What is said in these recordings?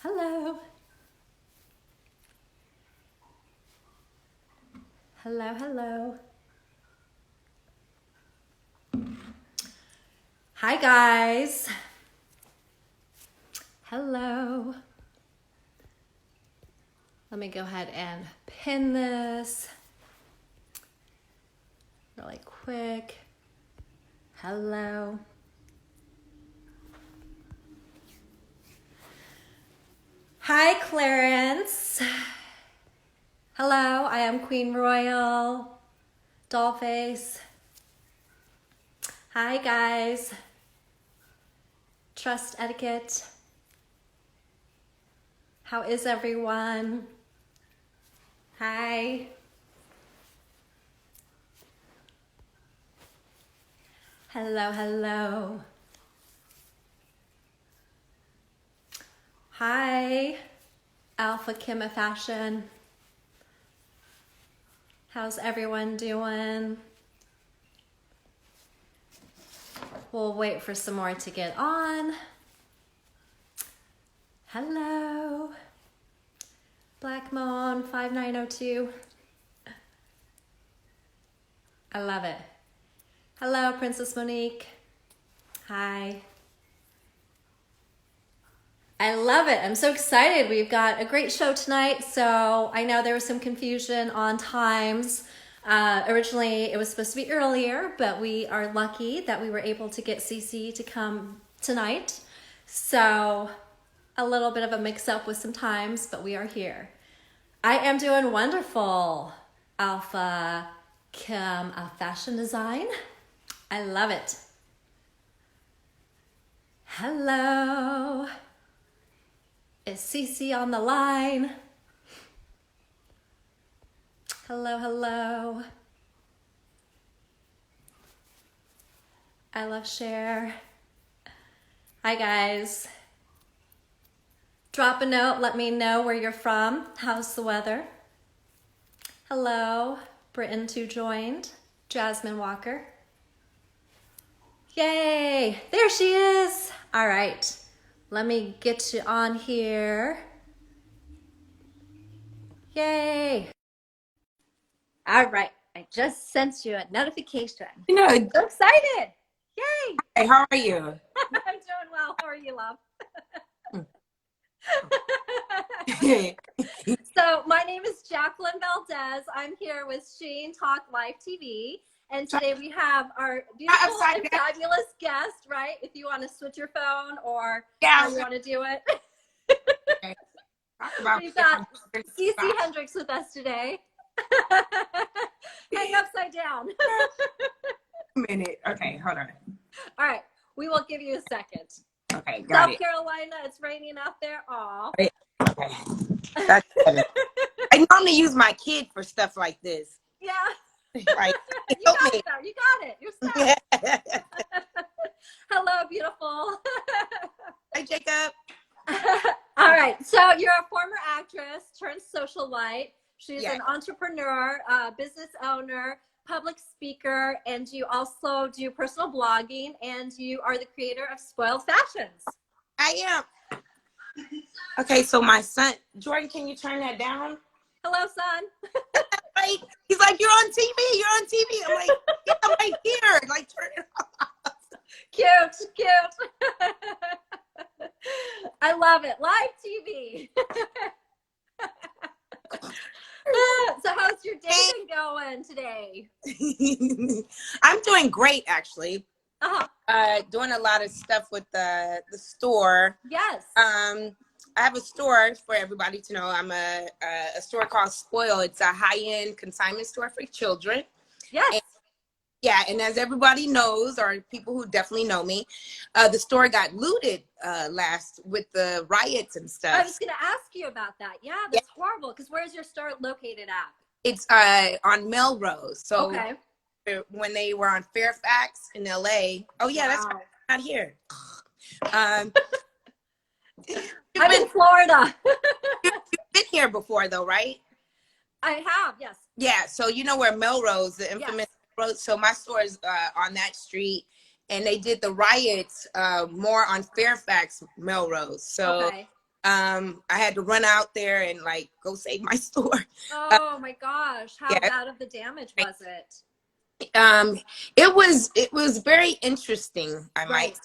Hello. Hello, hello. Hi, guys. Hello. Let me go ahead and pin this really quick. Hello. Hi, Clarence. Hello, I am Queen Royal, Dollface. Hi, guys. Trust etiquette. How is everyone? Hi. Hello, hello. Hi, Alpha Kim Fashion. How's everyone doing? We'll wait for some more to get on. Hello, Black Moon 5902. I love it. Hello, Princess Monique. Hi. I love it. I'm so excited. We've got a great show tonight. So I know there was some confusion on times. Originally, it was supposed to be earlier, but we are lucky that we were able to get Cece to come tonight. So a little bit of a mix up with some times, but we are here. I am doing wonderful, Alpha Kim Fashion Design. I love it. Hello. Is Cece on the line? Hello, hello. I love share. Hi, guys. Drop a note. Let me know where you're from. How's the weather? Hello. Britton 2 joined. Jasmine Walker. Yay. There she is. All right. Let me get you on here. Yay. All right. I just sent you a notification. You know, I'm so excited. Yay. hey, how are you? I'm doing well. How are you, love? So my name is Jacqueline Valdez. I'm here with Sheen Talk Live TV. And today we have our beautiful and fabulous guest, right? If you want to switch your phone or how you want to do it. Okay. We've got Cece Hendriks with us today. Hang upside down. A minute. Okay, hold on. All right. We will give you a second. Okay, got South it. Carolina, it's raining out there. Aw. Okay. That's better. I normally use my kid for stuff like this. Yeah. Right. You got it though. You got it. You're set. Hello, beautiful. Hi, Jacob. All right. So you're a former actress turned socialite. She's Yeah. an entrepreneur, business owner, public speaker, and you also do personal blogging, and you are the creator of Spoiled Fashions. I am. Okay, so my son, Jordan, can you turn that down? Hello, son. Right? He's like, you're on TV. You're on TV. I'm like, yeah, I'm right here. Like, turn it off. Cute, cute. I love it. Live TV. So how's your day been going today? I'm doing great, actually. Uh-huh. Doing a lot of stuff with the store. Yes. I have a store for everybody to know. I'm a store called Spoil. It's a high-end consignment store for children. Yes. And as everybody knows, or people who definitely know me, the store got looted last with the riots and stuff. I was going to ask you about that. Yeah, that's horrible. Because where's your store located at? It's on Melrose. So okay. When they were on Fairfax in LA. Oh yeah, that's not here. I'm in Florida. You've been here before though, right? I have, yes. Yeah, so you know where Melrose, the infamous Melrose, so my store is on that street, and they did the riots more on Fairfax Melrose. So I had to run out there and like go save my store. Oh my gosh. How Yeah. bad of the damage was it? It was very interesting, I might, Right.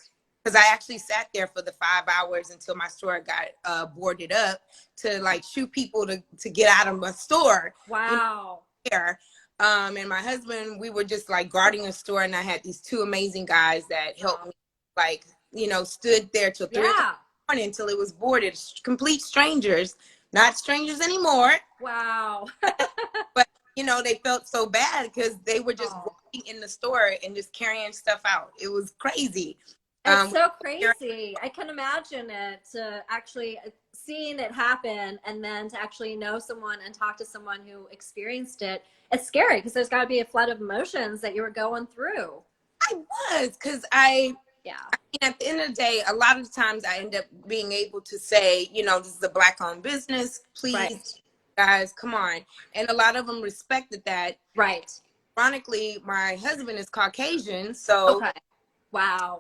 because I actually sat there for the 5 hours until my store got boarded up to like shoot people to get out of my store. Wow. There. And my husband, we were just like guarding the store, and I had these two amazing guys that helped me, like, stood there till 3 o'clock in the morning until it was boarded. Complete strangers, not strangers anymore. Wow. But they felt so bad because they were just walking in the store and just carrying stuff out. It was crazy. It's so crazy. I can imagine it, actually seeing it happen, and then to actually know someone and talk to someone who experienced it. It's scary because there's got to be a flood of emotions that you were going through. I was, because I Yeah. mean, at the end of the day, a lot of the times I end up being able to say, this is a Black-owned business. Please, Right. guys, come on. And a lot of them respected that. Right. Ironically, my husband is Caucasian, so Okay. Wow.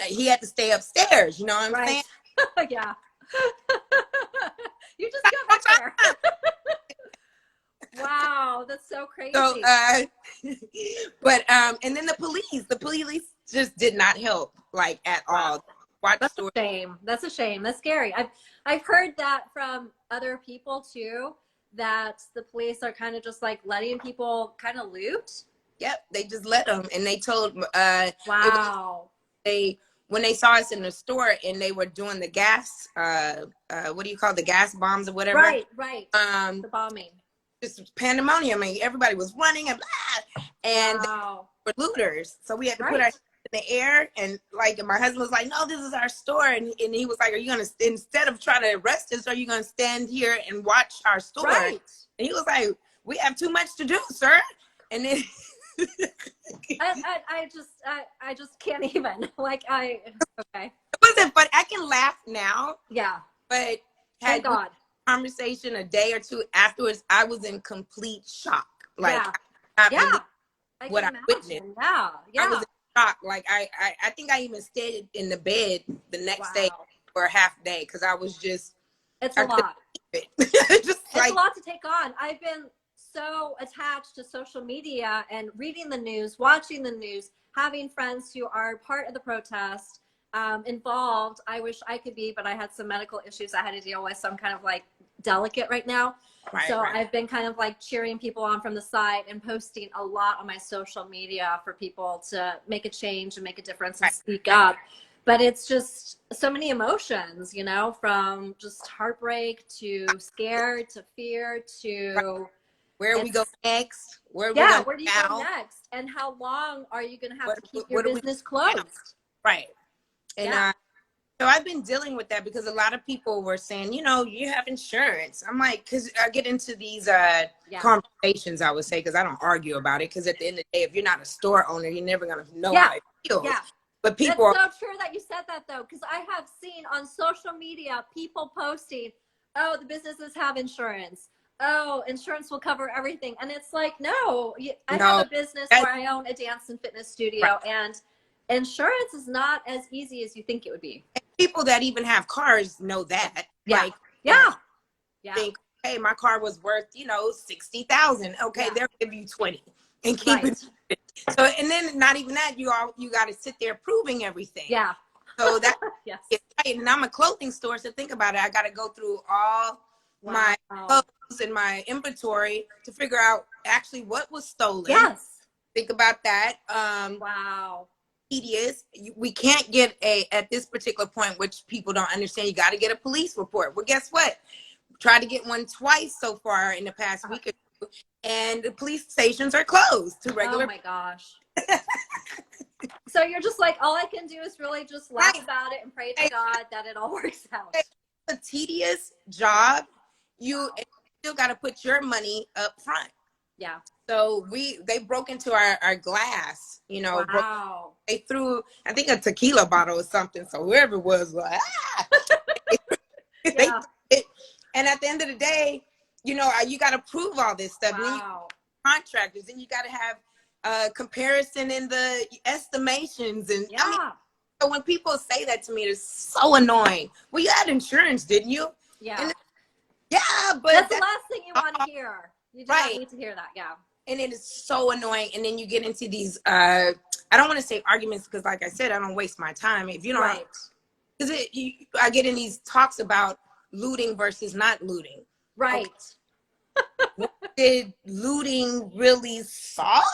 he had to stay upstairs. You know what I'm saying? Yeah. You just go back there. Wow, that's so crazy. So, but and then the police just did not help, like, at all. That's a shame. That's a shame. That's scary. I've heard that from other people too, that the police are kind of just like letting people kind of loot. Yep, they just let them, and they told Wow. When they saw us in the store and they were doing the gas, what do you call the gas bombs or whatever? Right. The bombing. Just pandemonium. I mean, everybody was running and blah, and they were looters. So we had to put our in the air, and like my husband was like, "No, this is our store," and he was like, "Are you gonna, instead of trying to arrest us, are you gonna stand here and watch our store?" Right. And he was like, "We have too much to do, sir." And then I just can't even, like, okay. It wasn't, but I can laugh now. Yeah. But Thank God. Conversation a day or two afterwards, I was in complete shock. Like, what I witnessed. Yeah. I was in shock. Like, I think I even stayed in the bed the next day for a half day because I was just. It's a lot. It's a lot to take on. I've been so attached to social media and reading the news, watching the news, having friends who are part of the protest, involved. I wish I could be, but I had some medical issues I had to deal with, so I'm kind of like delicate right now. I've been kind of like cheering people on from the side and posting a lot on my social media for people to make a change and make a difference and speak up. But it's just so many emotions, from just heartbreak to scared to fear to where we go next. Where do you go next? And how long are you going to have to keep your business closed? Right. And so I've been dealing with that because a lot of people were saying, you have insurance. I'm like, because I get into these conversations, I would say, because I don't argue about it. Because at the end of the day, if you're not a store owner, you're never going to know how it feels. Yeah. But people It's so true that you said that, though, because I have seen on social media people posting, oh, the businesses have insurance. Oh, insurance will cover everything. And it's like, no, I have a business where I own a dance and fitness studio, and insurance is not as easy as you think it would be. And people that even have cars know that. Like, think, hey, my car was worth, $60,000. Okay, they'll give you 20 and keep it. So, and then not even that, you got to sit there proving everything. Yeah. So that and I'm a clothing store, so think about it. I got to go through all my clothes and my inventory to figure out actually what was stolen. Yes. Think about that. Tedious. We can't get at this particular point, which people don't understand, you got to get a police report. Well, guess what? Tried to get one twice so far in the past week or two, and the police stations are closed to regular. Oh my gosh. So you're just like, all I can do is really just laugh about it and pray to God that it all works out. It's a tedious job. You still got to put your money up front. Yeah. So they broke into our glass, they threw, I think, a tequila bottle or something. So whoever it was like, and at the end of the day, you got to prove all this stuff. And then contractors, and you got to have comparison in the estimations. And So when people say that to me, it's so annoying. Well, you had insurance, didn't you? Yeah. And yeah, but that's the last thing you want to hear. You do not need to hear that. Yeah. And it is so annoying. And then you get into these, I don't want to say arguments because, like I said, I don't waste my time. If you don't, because I get in these talks about looting versus not looting. Right. Okay. What did looting really solve?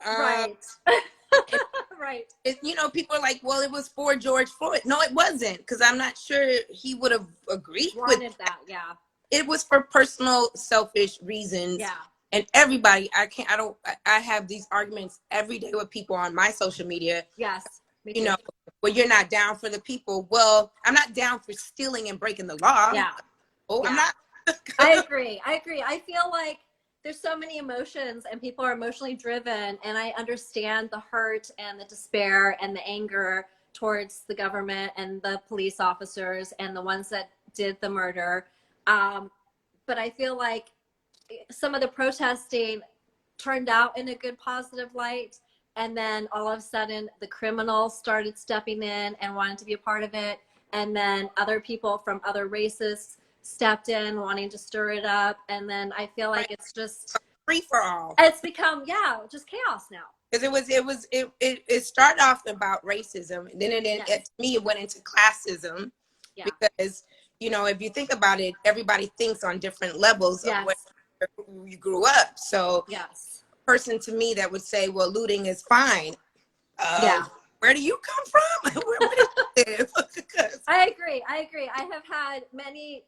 Right. Right. People are like, well, it was for George Floyd. No, it wasn't, because I'm not sure he would have agreed with that. Yeah. It was for personal, selfish reasons. Yeah. And everybody, I have these arguments every day with people on my social media. Yes. Me too. Well, you're not down for the people. Well, I'm not down for stealing and breaking the law. Yeah. Oh, yeah. I'm not. I agree. I feel like there's so many emotions and people are emotionally driven, and I understand the hurt and the despair and the anger towards the government and the police officers and the ones that did the murder. But I feel like some of the protesting turned out in a good positive light, and then all of a sudden the criminals started stepping in and wanted to be a part of it, and then other people from other races stepped in wanting to stir it up, and then I feel like it's just free for all. It's become just chaos now. Because it started off about racism, and then to me it went into classism. Yeah. Because if you think about it, everybody thinks on different levels of where you grew up. So yes, person to me that would say, well, looting is fine. Where do you come from? Where do you live? I agree. I have had many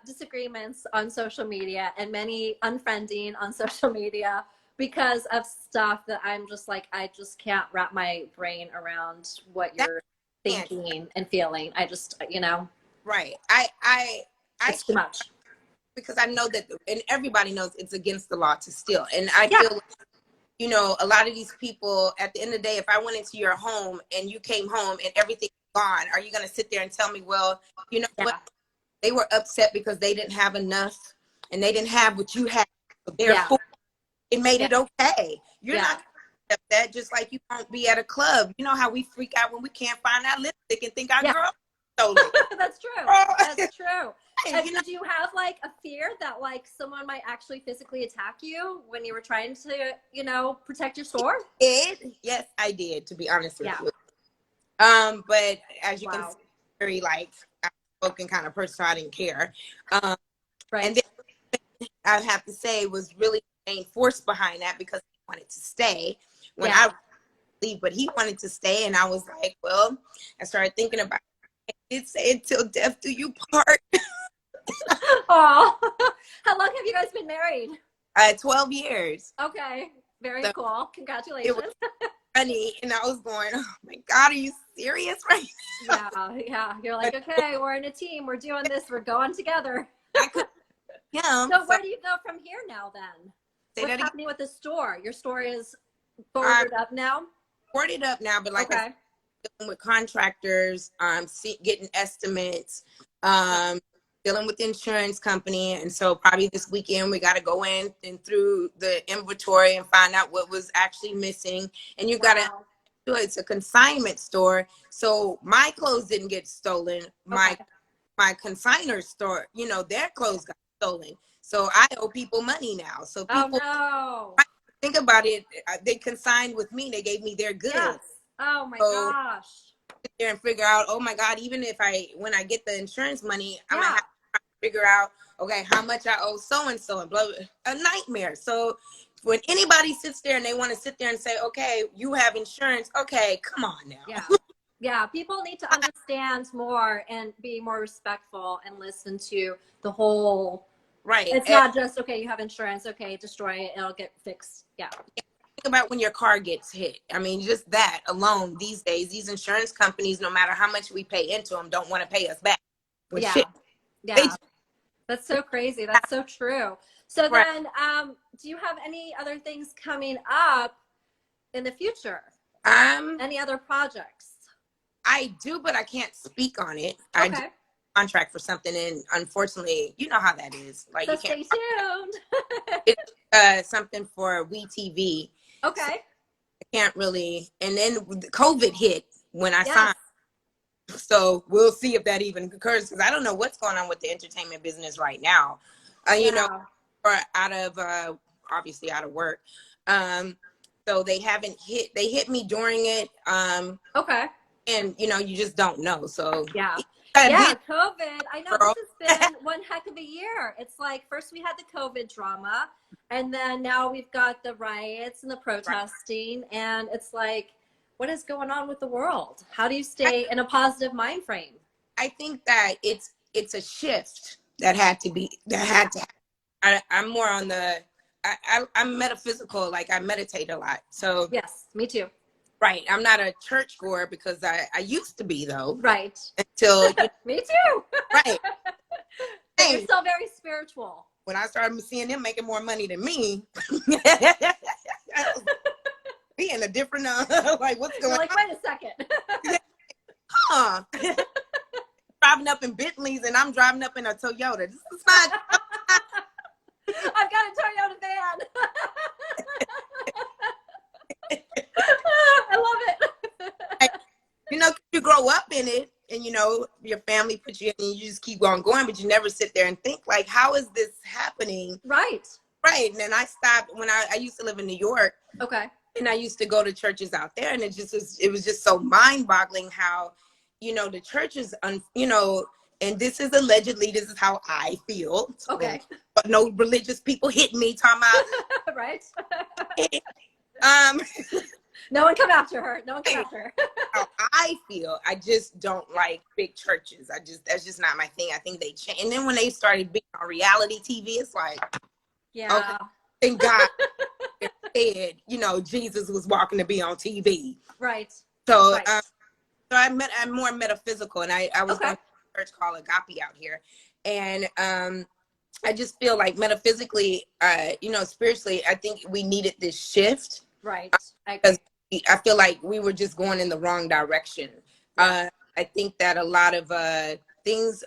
disagreements on social media and many unfriending on social media because of stuff that I'm just like, I just can't wrap my brain around what you're thinking and feeling. I just, Right. It's too much. Because I know that, and everybody knows it's against the law to steal. And I feel like, a lot of these people, at the end of the day, if I went into your home and you came home and everything's gone, are you going to sit there and tell me, well, what? They were upset because they didn't have enough and they didn't have what you had. So therefore, it made it okay. You're not upset, just like you won't be at a club. You know how we freak out when we can't find our lipstick and think our girl stole it. That's true. That's true. And did you have like a fear that like someone might actually physically attack you when you were trying to, protect your store? Yes, I did, to be honest with you. But as you can see, very like outspoken kind of person, so I didn't care. And then I have to say was really the main force behind that, because he wanted to stay when I leave, but he wanted to stay, and I was like, well, I started thinking about it. I did say until death do you part. Oh, how long have you guys been married? 12 years. Okay, very cool. Congratulations. It was funny, and I was going, oh my God, are you serious right now? Yeah. You're like, okay, we're in a team. We're doing this. We're going together. So where do you go from here now then? What's happening with the store? Your store is boarded up now? Boarded up now, but like I said, dealing with contractors, getting estimates, dealing with the insurance company. And so probably this weekend we got to go in and through the inventory and find out what was actually missing. And you got to do it. It's a consignment store. So my clothes didn't get stolen. My consignor store, their clothes got stolen. So I owe people money now. So people think about it. They consigned with me. They gave me their goods. Yes. Oh my gosh. Sit there and figure out, oh my God, even if when I get the insurance money, I'm gonna have to figure out, okay, how much I owe so-and-so and blah, blah, a nightmare. So when anybody sits there and they want to sit there and say, okay, you have insurance. Okay, come on now. Yeah, people need to understand more and be more respectful and listen to the whole. Right. It's not just, okay, you have insurance. Okay, destroy it. It'll get fixed. Yeah. Think about when your car gets hit. I mean, just that alone these days, these insurance companies, no matter how much we pay into them, don't want to pay us back. That's so crazy. That's so true. So then, do you have any other things coming up in the future? Any other projects? I do, but I can't speak on it. Okay. I do contract for something, and unfortunately, you know how that is. Like, so you can't. Stay tuned. It's something for WeTV. Okay. So I can't really. And then COVID hit when I signed. So we'll see if that even occurs, because I don't know what's going on with the entertainment business right now. You know, or out of obviously out of work. So they hit me during it. Okay. And you know, you just don't know. So yeah, COVID. I know girl. this has been one heck of a year. It's like first we had the COVID drama, and then now we've got the riots and the protesting, and it's like, what is going on with the world? How do you stay in a positive mind frame? I think that it's a shift that had to happen. I'm more on the I'm metaphysical, like I meditate a lot. So yes, me too. Right. I'm not a church goer because I used to be, though. Right. Until me too. Right. But you're still very spiritual. When I started seeing them making more money than me, be in a different like what's going like, on? wait a second. Huh. Driving up in Bentleys and I'm driving up in a Toyota. This is not I've got a Toyota van. I love it. You know, you grow up in it and, you know, your family puts you in and you just keep on going, but you never sit there and think, like, how is this happening? Right. Right. And then I stopped when I used to live in New York. Okay. And I used to go to churches out there, and it was just so mind-boggling how, you know, the churches, you know, and this is how I feel. Okay. But no religious people hit me talking about right. No one come after her. No one come after her. How I feel. I just don't like big churches. That's just not my thing. I think they change. And then when they started being on reality TV, it's like, yeah. Okay, thank God said, you know, Jesus was walking to be on TV. Right. So, right. So I'm more metaphysical, and I was going to a church called Agape out here, and I just feel like metaphysically, you know, spiritually, I think we needed this shift. Right. Because I feel like we were just going in the wrong direction. I think that a lot of things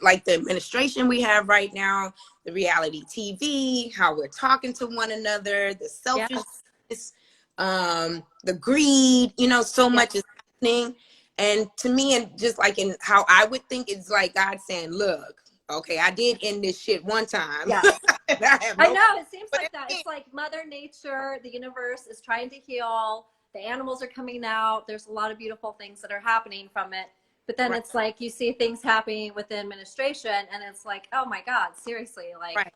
like the administration we have right now, the reality TV, how we're talking to one another, the selfishness, the greed, you know, so much is happening. And to me, and just like in how I would think, it's like God saying, look, okay, I did end this shit one time. Yeah. I know, it seems like that. It's like Mother Nature, the universe is trying to heal. The animals are coming out. There's a lot of beautiful things that are happening from it. But then it's like you see things happening with the administration, and it's like, oh my God, seriously, like.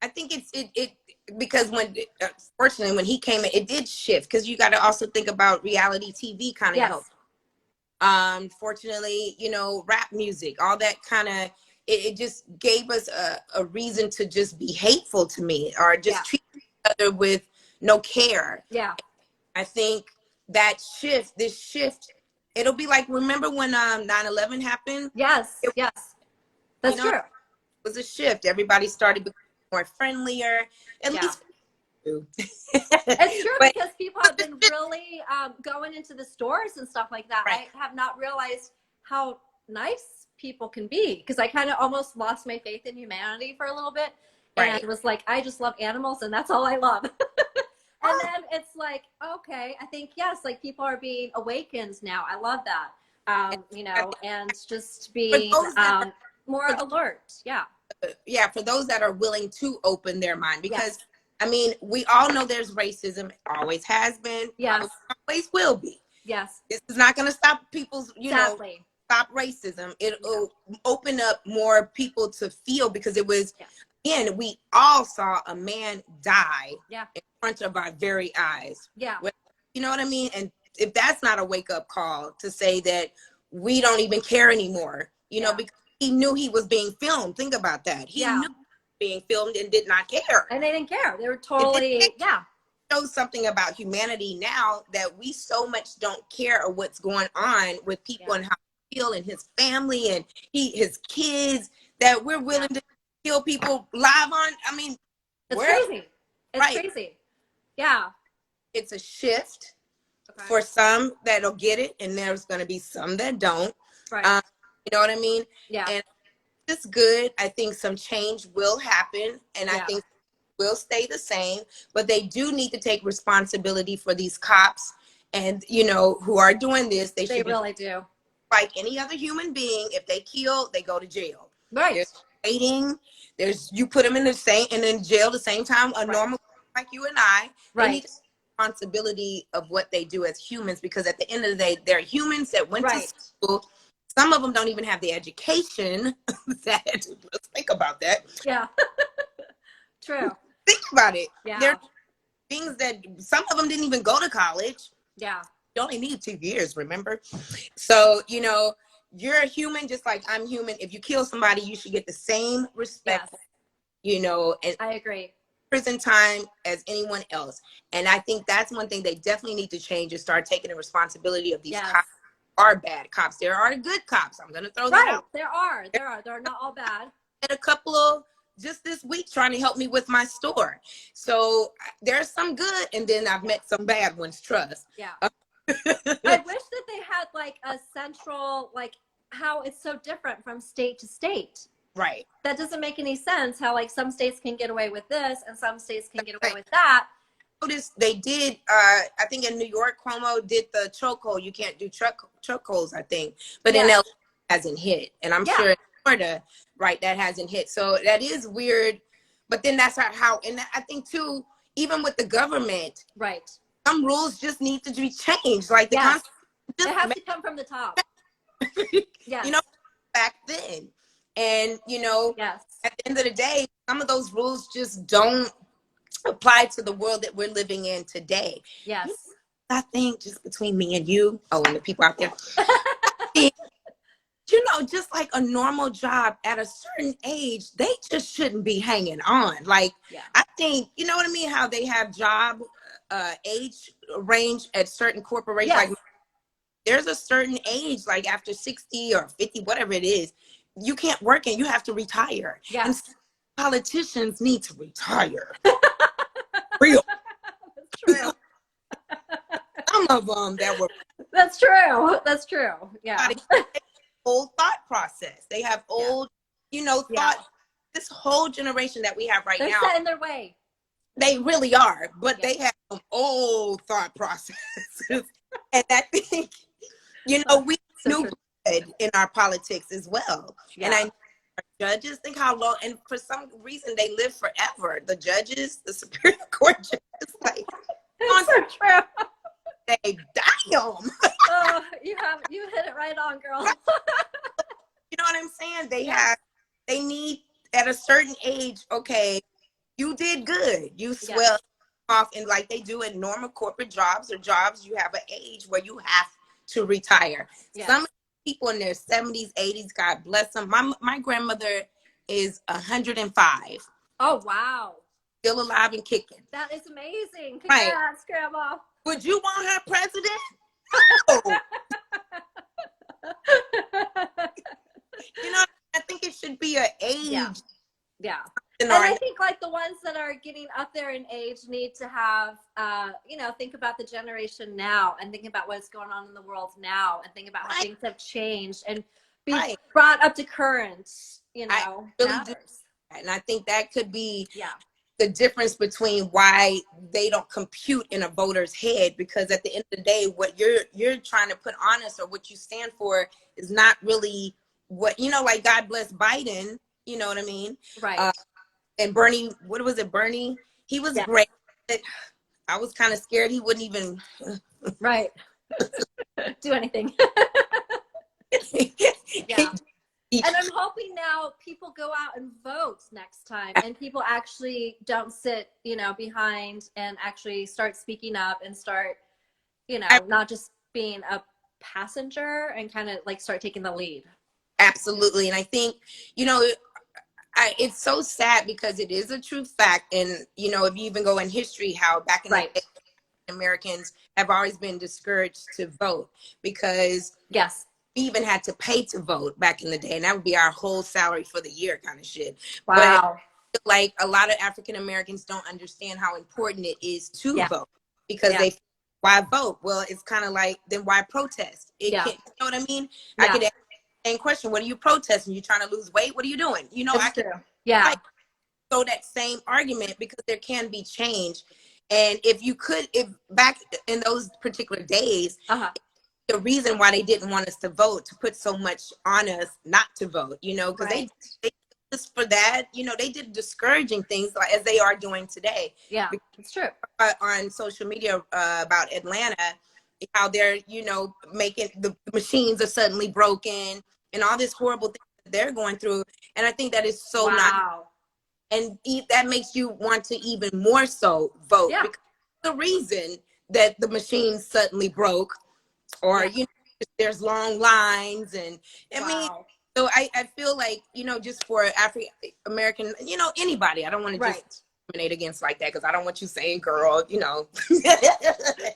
I think it because when fortunately when he came in, it did shift, because you got to also think about reality TV kind of help. Fortunately, you know, rap music, all that kind of. It just gave us a reason to just be hateful to me, or just treat each other with no care. Yeah. I think that this shift, it'll be like, remember when 9/11 happened? Yes. Yes. That's true. It was a shift. Everybody started becoming more friendlier. At least. It's true, because people have been really going into the stores and stuff like that. I have not realized how nice people can be, because I kind of almost lost my faith in humanity for a little bit, and was like, I just love animals and that's all I love. And then it's like, okay, I think like people are being awakened now. I love that. You know, and just being more alert. For those that are willing to open their mind, because I mean, we all know there's racism, always has been, always will be. Yes. This is not going to stop people's, you know, stop racism. It'll open up more people to feel, because it was, again, we all saw a man die in front of our very eyes. Yeah. You know what I mean? And if that's not a wake up call to say that we don't even care anymore, you know, because he knew he was being filmed. Think about that. He knew being filmed and did not care. And they didn't care. They were totally, shows something about humanity now, that we so much don't care of what's going on with people and how they feel, and his family and his kids, that we're willing to kill people live on. I mean, it's crazy. It's crazy. Yeah. It's a shift for some that'll get it, and there's going to be some that don't. Right. You know what I mean? Yeah. And it's good. I think some change will happen, and I think will stay the same, but they do need to take responsibility for these cops, and you know, who are doing this. They should really do. like any other human being. If they kill, they go to jail. Right. There's waiting. You put them in jail the same time a normal like you and I. They need responsibility of what they do as humans, because at the end of the day, they're humans that went to school. Some of them don't even have the education that. Let's think about that. Yeah. True. Think about it. Yeah. There are things that some of them didn't even go to college. Yeah. You only need 2 years, remember? So, you know, you're a human just like I'm human. If you kill somebody, you should get the same respect, you know, and I agree. Prison time as anyone else. And I think that's one thing they definitely need to change, is start taking the responsibility of these cops. Are bad cops. There are good cops. I'm going to throw that out. There are not all bad. And a couple of just this week trying to help me with my store. So there's some good, and then I've met some bad ones, trust. Yeah. I wish that they had like a central, like how it's so different from state to state. Right. That doesn't make any sense, how like some states can get away with this and some states can get away with that. Notice they did, I think in New York, Cuomo did the chokehold. You can't do chokeholds, I think. But in LA, hasn't hit. And I'm sure in Florida, that hasn't hit. So that is weird. But then that's how, and I think too, even with the government, some rules just need to be changed. Like the Constitution, it has to come from the top. You know, back then. And, you know, at the end of the day, some of those rules just don't apply to the world that we're living in today. Yes. I think just between me and you, and the people out there, you know, just like a normal job at a certain age, they just shouldn't be hanging on. Like, I think, you know what I mean? How they have job age range at certain corporations. Like, there's a certain age, like after 60 or 50, whatever it is, you can't work and you have to retire. And politicians need to retire. Real. That's true. Some of them that were. That's true. That's true. Yeah. Old thought process. They have old, you know, thought. This whole generation that we have right now. They're set in their way. They really are, but they have some old thought processes. And I think, you know, we knew good in our politics as well. And I know our judges, think how long, and for some reason they live forever. The judges, the Superior Court judges, like, it's so true. They damn. Oh, you hit it right on, girl. You know what I'm saying? They need at a certain age, okay, you did good. You swell off, and like they do in normal corporate jobs or jobs, you have an age where you have to retire. Some people in their 70s, 80s, God bless them. My grandmother is 105. Oh, wow. Still alive and kicking. That is amazing. Congrats, Grandma. Would you want her president? No. You know, I think it should be an age. Yeah. And I think like the ones that are getting up there in age need to have, you know, think about the generation now and think about what's going on in the world now and think about how things have changed and be brought up to current, you know. I really do. And I think that could be the difference between why they don't compute in a voter's head, because at the end of the day, what you're trying to put on us or what you stand for is not really what, you know, like God bless Biden, you know what I mean? Right. And Bernie, what was it, Bernie? He was great. I was kind of scared he wouldn't even do anything. And I'm hoping now people go out and vote next time, and people actually don't sit, you know, behind and actually start speaking up and start, you know, not just being a passenger and kind of like start taking the lead. Absolutely. And I think, you know, it's so sad because it is a true fact. And, you know, if you even go in history, how back in the day, Americans have always been discouraged to vote because we even had to pay to vote back in the day. And that would be our whole salary for the year kind of shit. Wow. But like a lot of African Americans don't understand how important it is to vote because they, why vote? Well, it's kind of like, then why protest? You know what I mean? I could ask the same question. What are you protesting? You trying to lose weight? What are you doing? You know, I could throw that same argument because there can be change. And if you could, if back in those particular days, the reason why they didn't want us to vote, to put so much on us not to vote, you know, because they just for that, you know, they did discouraging things like as they are doing today. Yeah, it's true. On social media about Atlanta, how they're, you know, making the machines are suddenly broken and all this horrible thing that they're going through. And I think that is so not, and that makes you want to even more so vote, because the reason that the machine suddenly broke, or you know, there's long lines, and I mean, so I feel like, you know, just for African American, you know, anybody, I don't want to just discriminate against like that, because I don't want you saying, girl, you know,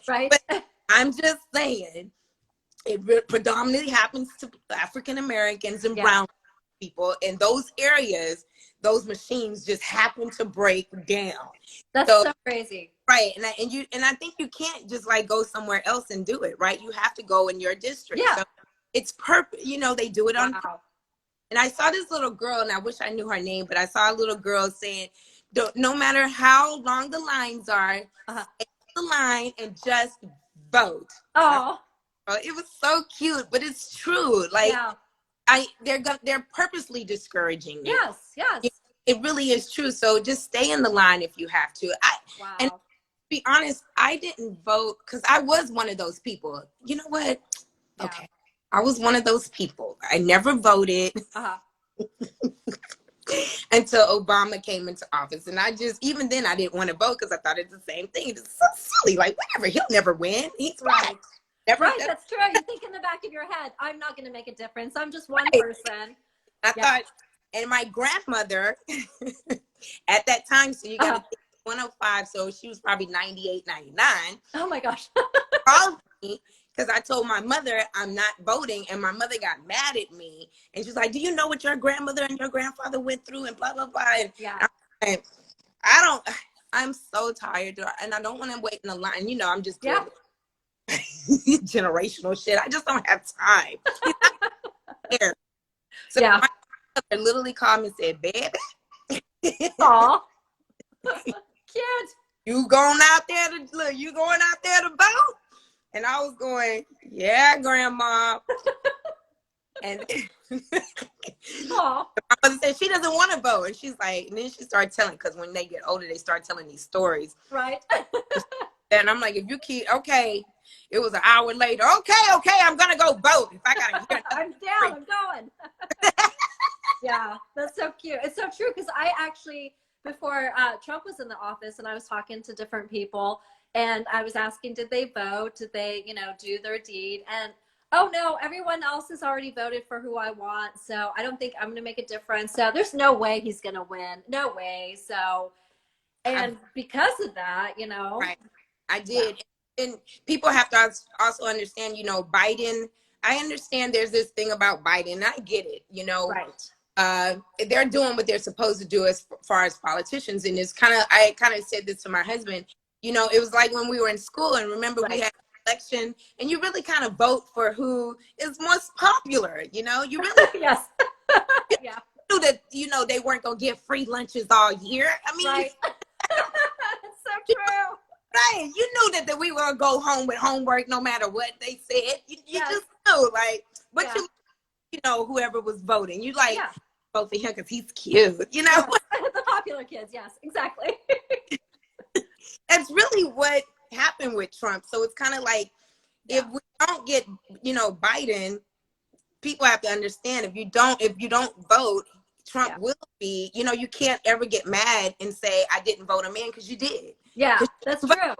but I'm just saying it predominantly happens to African Americans and brown people in those areas. Those machines just happen to break down. That's so crazy. Right. And I think you can't just like go somewhere else and do it, right? You have to go in your district. Yeah. So it's you know, they do it on. And I saw this little girl, and I wish I knew her name, but I saw a little girl saying, no matter how long the lines are, stay the line and just vote. Oh, it was so cute, but it's true. Like, they're purposely discouraging you. Yes. It really is true. So just stay in the line if you have to. And to be honest, I didn't vote because I was one of those people. You know what? Yeah. Okay. I was one of those people. I never voted until Obama came into office. And even then I didn't want to vote because I thought it's the same thing. It's so silly. Like, whatever, he'll never win. He's right. That's true. You think in the back of your head, I'm not going to make a difference. I'm just one person. I thought, and my grandmother at that time, so you got to think 105, so she was probably 98, 99. Oh my gosh. Called me because I told my mother I'm not voting, and my mother got mad at me, and she's like, do you know what your grandmother and your grandfather went through, and blah, blah, blah. And I'm so tired, and I don't want to wait in the line. You know, I'm just doing generational shit. I just don't have time. So my mother literally called me and said, baby. Aw. Cute. You going out there to vote? And I was going, yeah, grandma. And my mother said she doesn't want to vote. And she's like, and then she started telling, because when they get older, they start telling these stories. Right. And I'm like, if you keep, it was an hour later. Okay, I'm gonna go vote. If I gotta hear I'm down, I'm going. Yeah, that's so cute. It's so true, because I actually, before Trump was in the office, and I was talking to different people, and I was asking, did they vote? Did they, you know, do their deed? And oh no, everyone else has already voted for who I want, so I don't think I'm gonna make a difference. So there's no way he's gonna win. No way. So, and because of that, you know. Right. I did. And people have to also understand, you know, Biden, I understand there's this thing about Biden. I get it, you know. Right. They're doing what they're supposed to do as far as politicians. And it's I kind of said this to my husband, you know, it was like when we were in school, and remember we had an election, and you really kind of vote for who is most popular, you know, you really. Yes. Yeah. Knew that, you know, they weren't going to get free lunches all year. I mean, right. It's so true. Right, you knew that we were gonna go home with homework no matter what they said. You just knew, like, but you know, whoever was voting, you like vote for him because he's cute, you know. The popular kids, yes, exactly. That's really what happened with Trump. So it's kind of like, if we don't get, you know, Biden, people have to understand, if you don't vote, Trump will be, you know, you can't ever get mad and say I didn't vote him in, because you did. Yeah, that's true.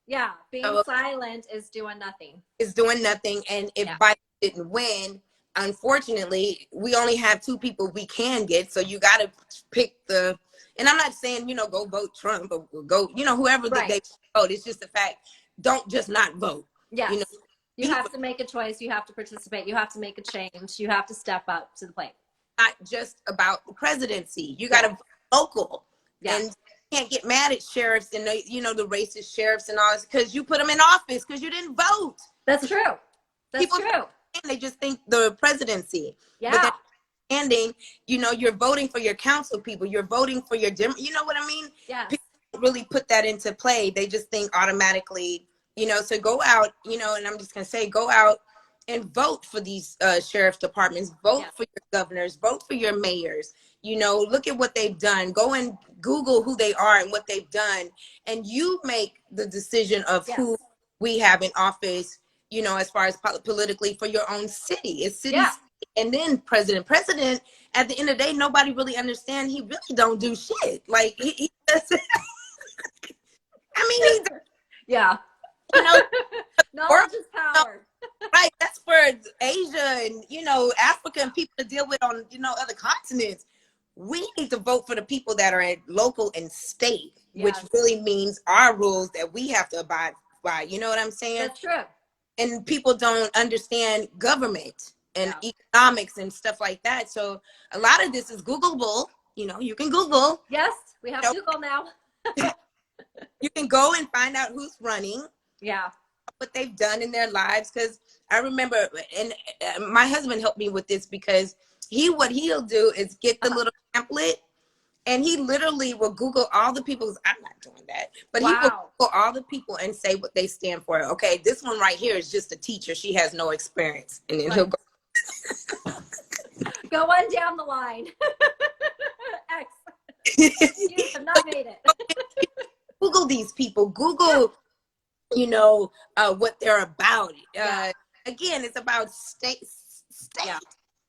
Yeah, being silent is doing nothing. It's doing nothing. And if Biden didn't win, unfortunately, we only have two people we can get. So you got to pick and I'm not saying, you know, go vote Trump or go, you know, whoever they vote. It's just the fact, don't just not vote. Yes. You know, you have to make a choice. You have to participate. You have to make a change. You have to step up to the plate. Not just about the presidency. You got to vote local. Yeah. And can't get mad at sheriffs and you know, the racist sheriffs and all this, because you put them in office because you didn't vote. That's true. That's true. They just think the presidency. Yeah. But standing, you know, you're voting for your council people. You're voting for your you know what I mean? Yeah. People don't really put that into play. They just think automatically, you know. So go out, you know, and I'm just gonna say, go out and vote for these sheriff's departments, vote for your governors, vote for your mayors. You know, look at what they've done. Go and Google who they are and what they've done, and you make the decision of who we have in office, you know, as far as politically for your own city. It's city, and then president. President, at the end of the day, nobody really understands. He really don't do shit. Like, he doesn't. I mean, yeah. You know, knowledge is power. Right. That's for Asia and, you know, Africa and people to deal with on, you know, other continents. We need to vote for the people that are at local and state, which really means our rules that we have to abide by. You know what I'm saying? That's true. And people don't understand government and economics and stuff like that. So a lot of this is Googleable. You know, you can Google. Yes, we have Google now. You can go and find out who's running. Yeah. What they've done in their lives. Because I remember, and my husband helped me with this, because what he'll do is get the little template, and he literally will Google all the people. I'm not doing that, but he will Google all the people and say what they stand for. Okay, this one right here is just a teacher. She has no experience. And then he'll go. Go on down the line. X. You have not made it. Google these people. Google, you know, what they're about. Again, it's about state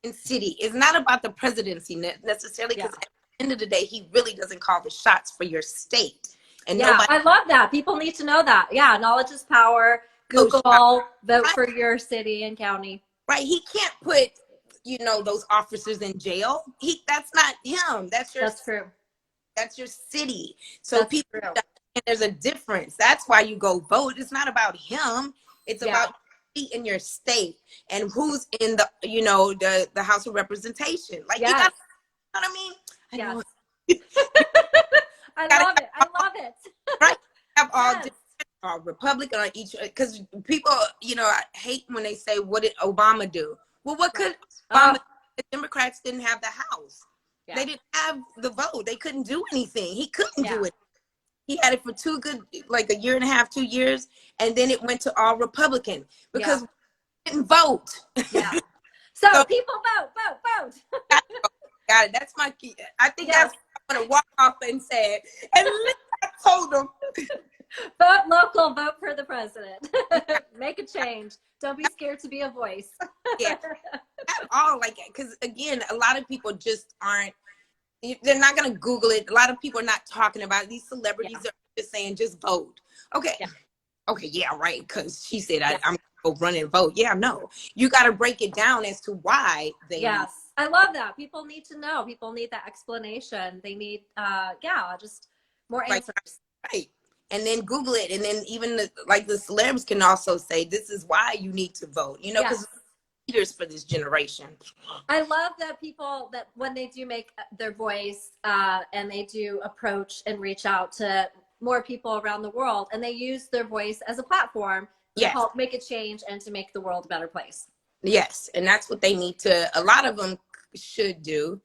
and city. It's not about the presidency necessarily, because at the end of the day, he really doesn't call the shots for your state. And I love that. People need to know that. Yeah, knowledge is power. Google, vote for your city and county. Right. He can't put, you know, those officers in jail. That's not him. That's true. That's your city. So people, and there's a difference. That's why you go vote. It's not about him. It's about in your state and who's in the, you know, the House of Representation. Like, you got, you know what I mean? I love it. I love it. Right. Have all different, Republican on each, because people, you know, I hate when they say, what did Obama do? Well, what could Obama do? The Democrats didn't have the House. They didn't have the vote. They couldn't do anything. He couldn't do it. He had it for like a year and a half, 2 years, and then it went to all Republican because we didn't vote. So people vote. Got it. That's my key. I think that's what I'm going to walk off and say. And I told them. Vote local, vote for the president. Make a change. Don't be scared to be a voice. At all. Like, because again, a lot of people just aren't, they're not going to Google it. A lot of people are not talking about it. These celebrities are just saying, just vote. Okay. Right. Because she said, I'm going to go run and vote. No. You got to break it down as to why they. I love that. People need to know. People need that explanation. They need, just more answers. Right. And then Google it. And then even the celebs can also say, this is why you need to vote. You know, because leaders for this generation. I love that people, that when they do make their voice and they do approach and reach out to more people around the world, and they use their voice as a platform to help make a change and to make the world a better place. Yes. And that's what they need to, a lot of them should do.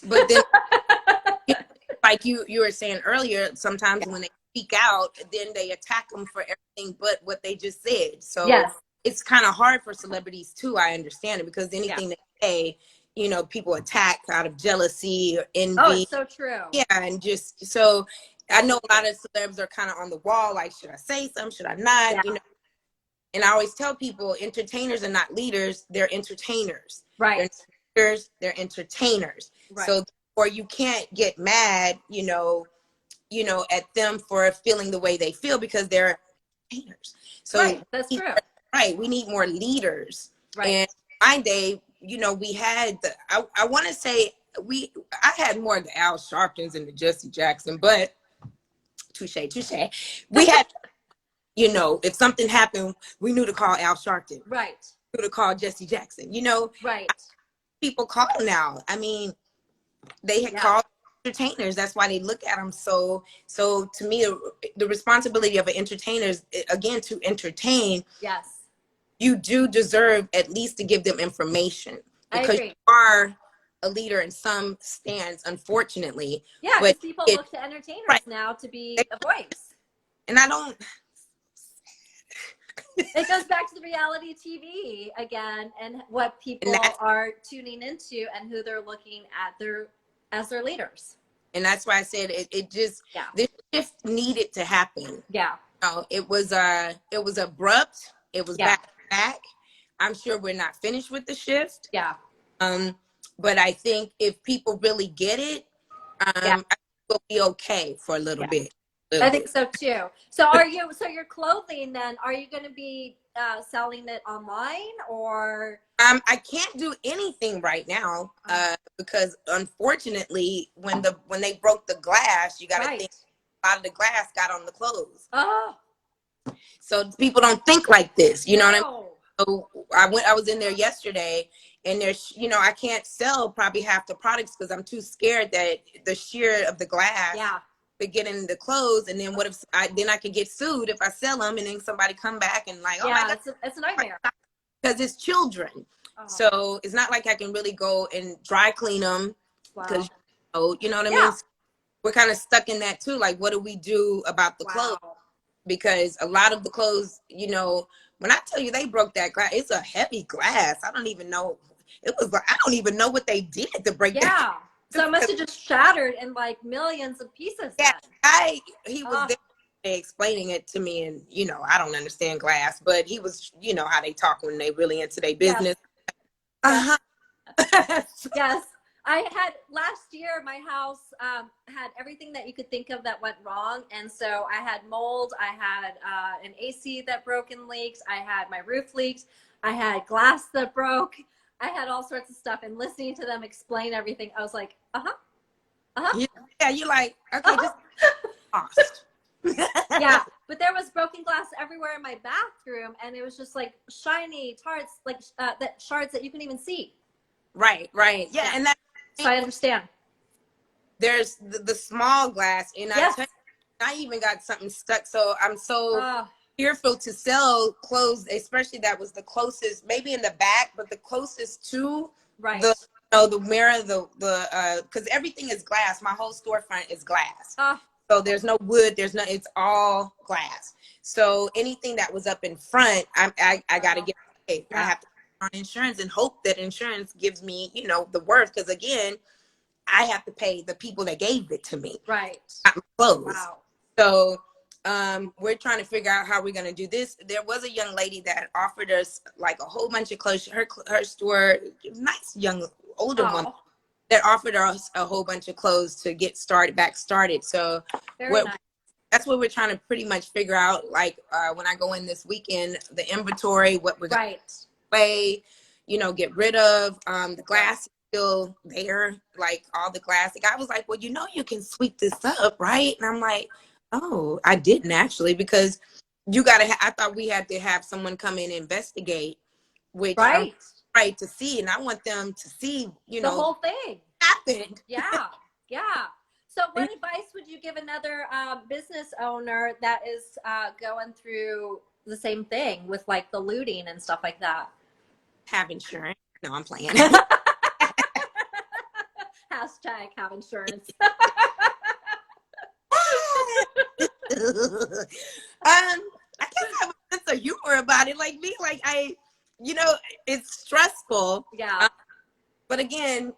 But then, like you were saying earlier, sometimes when they speak out, then they attack them for everything but what they just said. So it's kind of hard for celebrities too. I understand it, because anything they say, you know, people attack out of jealousy or envy. Oh, it's so true. Yeah, and just so I know a lot of celebs are kind of on the wall, like, should I say something? Should I not? You know, and I always tell people, entertainers are not leaders; they're entertainers. Right. They're leaders, they're entertainers. Right. So, or you can't get mad, you know, at them for feeling the way they feel, because they're entertainers. So that's true. Right. We need more leaders. Right. And my day, you know, we had I want to say I had more of the Al Sharptons and the Jesse Jackson, but touche. We had, you know, if something happened, we knew to call Al Sharpton. Right. We knew to call Jesse Jackson, you know. Right. People call now. I mean, they had called entertainers. That's why they look at them. So to me, the responsibility of an entertainer is, again, to entertain. Yes. You do deserve at least to give them information, because you are a leader in some stands, unfortunately. Yeah, but people look to entertainers now to be a voice. And I don't. It goes back to the reality TV again, and what people are tuning into and who they're looking at as their leaders. And that's why I said it just, this shift needed to happen. Yeah. It was abrupt. It was back. I'm sure we're not finished with the shift. Yeah. But I think if people really get it, I think we'll be okay for a little bit. I think so too. So your clothing then, are you going to be selling it online or? I can't do anything right now because unfortunately when they broke the glass, you got to think a lot of the glass got on the clothes. Oh. So people don't think like this, you know what I mean? So I was in there yesterday, and there's, I can't sell probably half the products because I'm too scared that the sheer of the glass could get in the clothes, and then what if I could get sued if I sell them, and then somebody come back and like, oh my God, it's a nightmare because it's children. So it's not like I can really go and dry clean them because you know what I mean. We're kind of stuck in that too. Like, what do we do about the clothes? Because a lot of the clothes, when I tell you they broke that glass, it's a heavy glass. I don't even know. I don't even know what they did to break that. So it must have just shattered in like millions of pieces. Yeah, he was there explaining it to me, and I don't understand glass, but he was, how they talk when they really into their business. Yes. I had last year, my house had everything that you could think of that went wrong. And so I had mold, I had an AC that broke and leaked, I had my roof leaked, I had glass that broke, I had all sorts of stuff. And listening to them explain everything, I was like, Yeah, you're like, okay, just lost. Yeah, but there was broken glass everywhere in my bathroom, and it was just like shiny tarts, like that shards that you can even see. Right. Yeah, and that. So I understand. There's the small glass, and I even got something stuck. So I'm so fearful to sell clothes, especially that was the closest, maybe in the back, but the closest to the mirror, because everything is glass. My whole storefront is glass. So there's no wood. It's all glass. So anything that was up in front, I got to get paid. I have to on insurance and hope that insurance gives me, the worth. Because again, I have to pay the people that gave it to me. Right. Not my clothes. Wow. So we're trying to figure out how we're going to do this. There was a young lady that offered us like a whole bunch of clothes. Her store, nice young older woman, that offered us a whole bunch of clothes to get started. So that's what we're trying to pretty much figure out. Like when I go in this weekend, the inventory, what we're going to play, get rid of. The glass is still there, like all the glass. The guy was like, well, you can sweep this up, right? And I'm like, oh, I didn't actually, because I thought we had to have someone come in and investigate, which to see, and I want them to see, the whole thing happened. Yeah. So what advice would you give another business owner that is going through the same thing with like the looting and stuff like that? Have insurance. No, I'm playing. Hashtag have insurance. I guess I have a sense of humor about it. Like me, like it's stressful. Yeah. But again,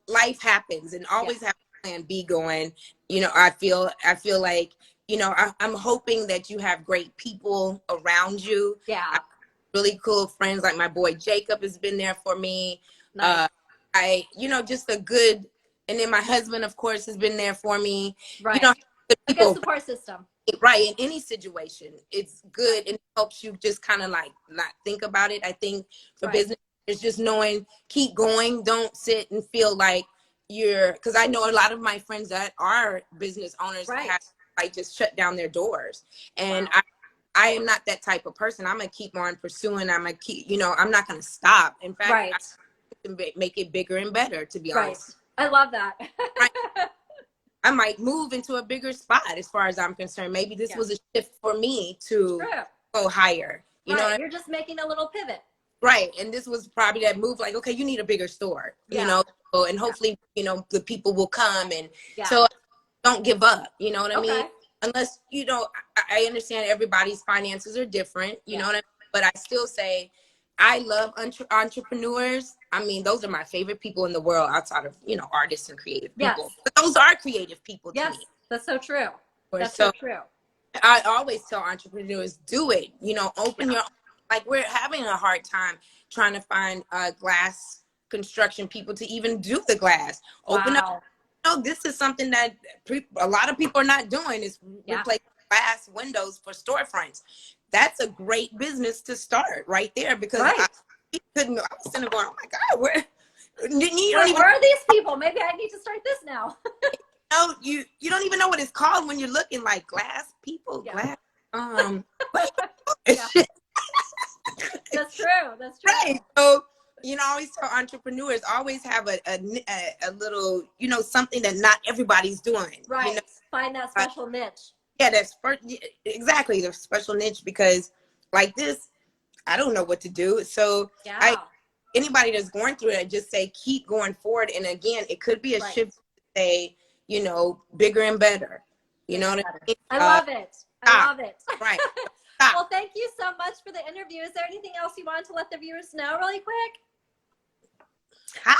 life happens, and always have a plan B going. I feel like, I'm hoping that you have great people around you. Yeah. Really cool friends, like my boy Jacob has been there for me. Nice. Just a good, and then my husband, of course, has been there for me. Right. The people, a good support system. Right. In any situation, it's good, and it helps you just kind of like not think about it. I think for business, it's just knowing, keep going. Don't sit and feel like because I know a lot of my friends that are business owners have just shut down their doors. And I am not that type of person. I'm going to keep on pursuing. I'm going to keep, I'm not going to stop. In fact, I can make it bigger and better, to be honest. I love that. I might move into a bigger spot as far as I'm concerned. Maybe this was a shift for me to go higher. You know, you're just making a little pivot. Right. And this was probably that move, like, okay, you need a bigger store, and hopefully, the people will come. And so don't give up, you know what I mean? unless, you know, I understand everybody's finances are different, you know what I mean? But I still say I love entrepreneurs. I mean, those are my favorite people in the world outside of, you know, artists and creative people. But those are creative people to me. That's so true. That's so so true. I always tell entrepreneurs, do it. You know, open your, like we're having a hard time trying to find glass construction people to even do the glass. Open up. You know, this is something that a lot of people are not doing, is replace glass windows for storefronts. That's a great business to start right there, because I was sitting going, oh my God, where are these people? Maybe I need to start this now. No, you don't even know what it's called when you're looking, like glass people, glass. That's true. That's true. Right. So, you know, I always tell entrepreneurs, always have a little, you know, something that not everybody's doing. Right. You know? Find that special niche. Yeah, exactly, the special niche, because like this, I don't know what to do. So anybody that's going through it, I just say keep going forward. And again, it could be a shift to say, you know, bigger and better. You know what I mean? I love it. I love it. Right. Well, thank you so much for the interview. Is there anything else you wanted to let the viewers know really quick? Hi.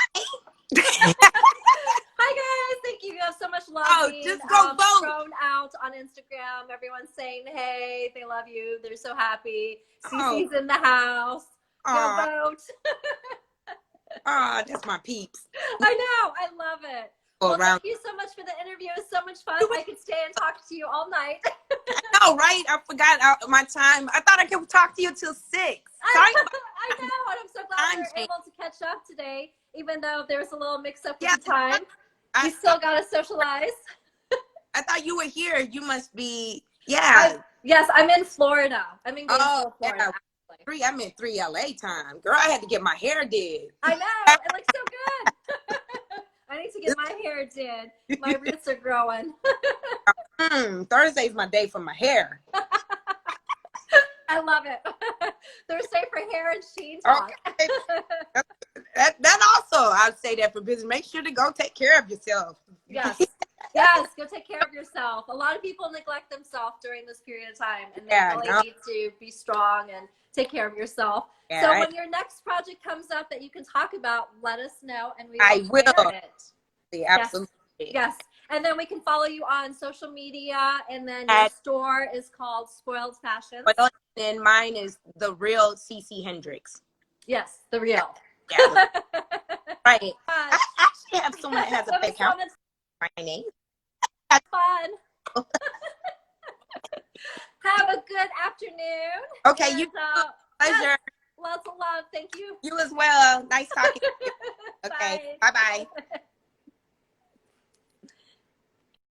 Hi guys, thank you. You have so much love being just go vote. thrown out on Instagram. Everyone's saying, hey, they love you. They're so happy. Cece's in the house. Go vote. That's my peeps. I know. I love it. Well, thank you so much for the interview. It was so much fun. I could stay and talk to you all night. I know, right? I forgot my time. I thought I could talk to you till 6. Sorry. I know, and I'm so glad we were able to catch up today, even though there was a little mix-up with the time. We still got to socialize. I thought you were here. You must be, yes, I'm in Florida. I'm in Gainesville, Florida. I'm in 3 LA time. Girl, I had to get my hair did. I know. It looks so good. I need to get my hair did. My roots are growing. Thursday's my day for my hair. I love it. Thursday for hair and Sheen talk. Okay. that also, I'd say that for business. Make sure to go take care of yourself. Yes. Yes, go take care of yourself. A lot of people neglect themselves during this period of time, and they really need to be strong and take care of yourself. So when your next project comes up that you can talk about, let us know, and we will share it. Absolutely. Yes. And then we can follow you on social media, and then your store is called Spoiled Fashions. And mine is The Real Cece Hendriks. Yes, The Real. Yeah. Right. I actually have someone that has a fake account. My name. Fun. Have a good afternoon. Okay, and, you pleasure. Yes, lots of love. Thank you. You as well. Nice talking to you. Okay. Bye-bye.